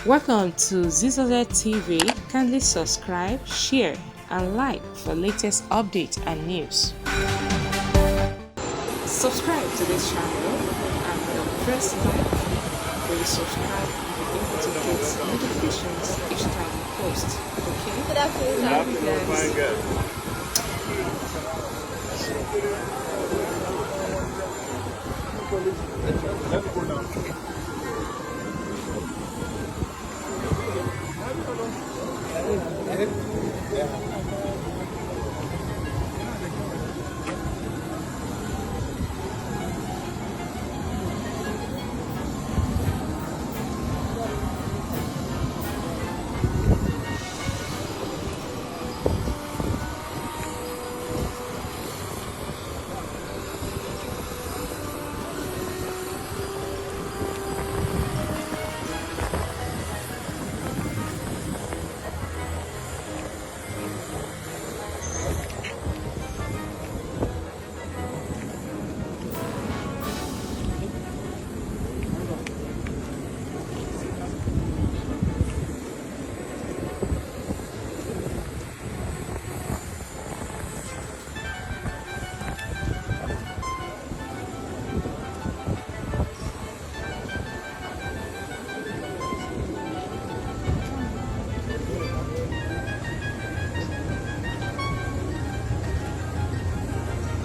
Welcome to ZZZ TV. Kindly subscribe, share, and like for latest updates and news. Subscribe to this channel and press like. When you subscribe, you'll be able to get notifications each time we post. Okay? Good afternoon. Love you guys. Let me go down.